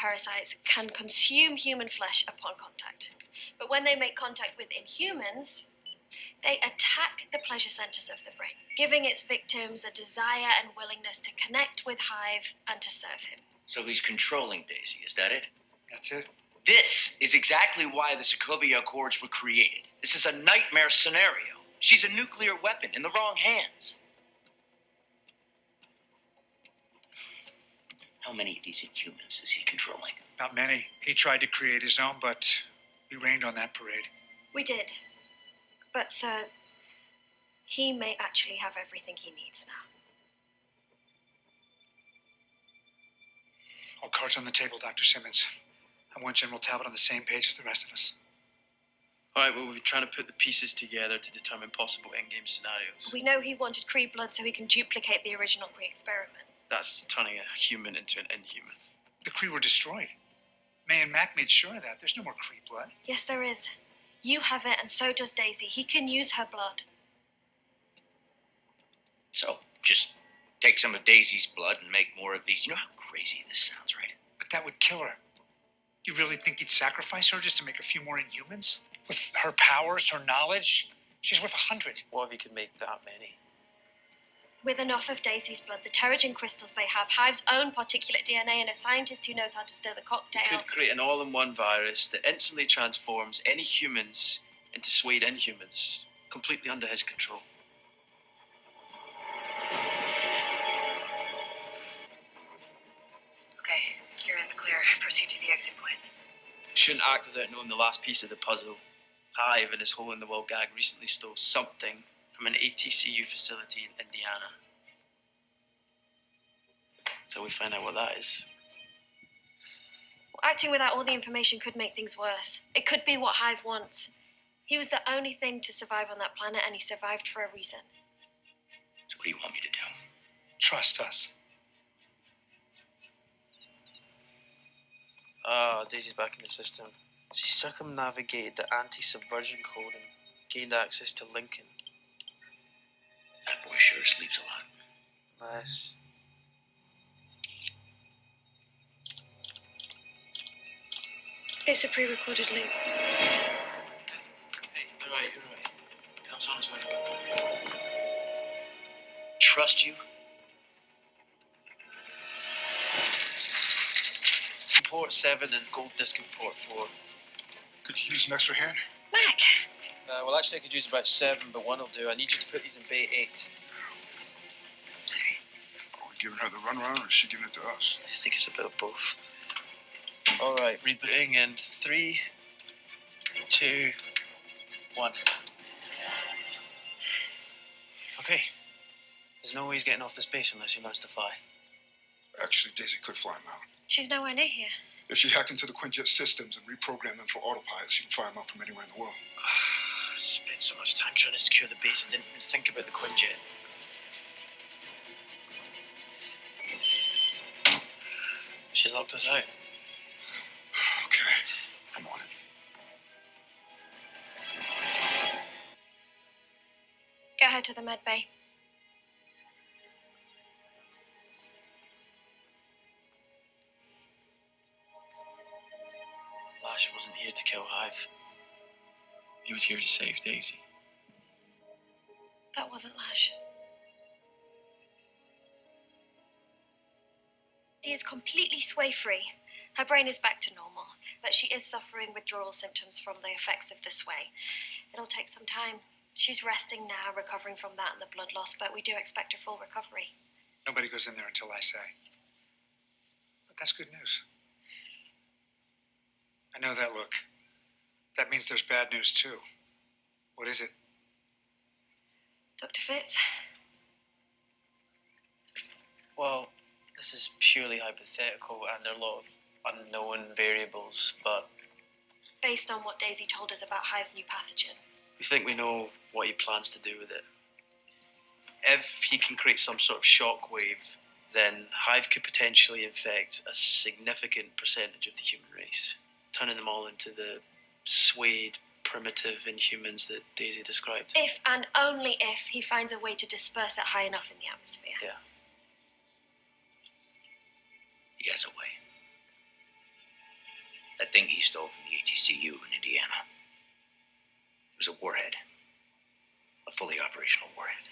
parasites can consume human flesh upon contact. But when they make contact with inhumans, they attack the pleasure centers of the brain, giving its victims a desire and willingness to connect with Hive and to serve him. So he's controlling Daisy, is that it? That's it. This is exactly why the Sokovia Accords were created. This is a nightmare scenario. She's a nuclear weapon in the wrong hands. How many of these inhumans is he controlling? Not many. He tried to create his own, but we rained on that parade. We did. But, sir, he may actually have everything he needs now. All cards on the table, Dr. Simmons. I want General Talbot on the same page as the rest of us. All right, well, we're trying to put the pieces together to determine possible endgame scenarios. We know he wanted Kree blood so he can duplicate the original Kree experiment. That's turning a human into an inhuman. The Kree were destroyed. May and Mac made sure of that. There's no more Kree blood. Yes, there is. You have it, and so does Daisy. He can use her blood. So, just take some of Daisy's blood and make more of these. You know how crazy this sounds, right? But that would kill her. You really think he'd sacrifice her just to make a few more inhumans? With her powers, her knowledge, she's worth 100. What if he could make that many? With enough of Daisy's blood, the Terrigen crystals they have, Hive's own particulate DNA, and a scientist who knows how to stir the cocktail. He could create an all-in-one virus that instantly transforms any humans into swayed inhumans, completely under his control. Okay, you're in the clear. Proceed to the exit point. Shouldn't act without knowing the last piece of the puzzle. Hive and his hole-in-the-wall gag recently stole something from an ATCU facility in Indiana. So we find out what that is. Well, acting without all the information could make things worse. It could be what Hive wants. He was the only thing to survive on that planet, and he survived for a reason. So what do you want me to do? Trust us. Daisy's back in the system. She circumnavigated the anti-subversion code and gained access to Lincoln. That boy sure sleeps a lot. Nice. It's a pre-recorded loop. Hey, you're right. Help's on his way. Trust you? Port 7 and gold disc in port 4. Could you use an extra hand? Mac! Well, actually, I could use about 7, but 1 will do. I need you to put these in bay 8. Sorry. Are we giving her the runaround, or is she giving it to us? I think it's a bit of both. All right, rebooting in 3, 2, 1. Okay. There's no way he's getting off this base unless he learns to fly. Actually, Daisy could fly him out. She's nowhere near here. If she hacked into the Quinjet systems and reprogrammed them for autopilot, she can fly him out from anywhere in the world. I spent so much time trying to secure the base, I didn't even think about the Quinjet. She's locked us out. Okay, I'm on it. Get her to the med bay. Lash wasn't here to kill Hive. He was here to save Daisy. That wasn't Lash. She is completely sway-free. Her brain is back to normal, but she is suffering withdrawal symptoms from the effects of the sway. It'll take some time. She's resting now, recovering from that and the blood loss, but we do expect a full recovery. Nobody goes in there until I say. But that's good news. I know that look. That means there's bad news, too. What is it? Dr. Fitz? Well, this is purely hypothetical and there are a lot of unknown variables, but Based on what Daisy told us about Hive's new pathogen. we think we know what he plans to do with it. If he can create some sort of shockwave, then Hive could potentially infect a significant percentage of the human race, turning them all into the swayed, primitive inhumans that Daisy described. If and only if he finds a way to disperse it high enough in the atmosphere. Yeah. He has a way. That thing he stole from the ATCU in Indiana. It was a warhead. A fully operational warhead.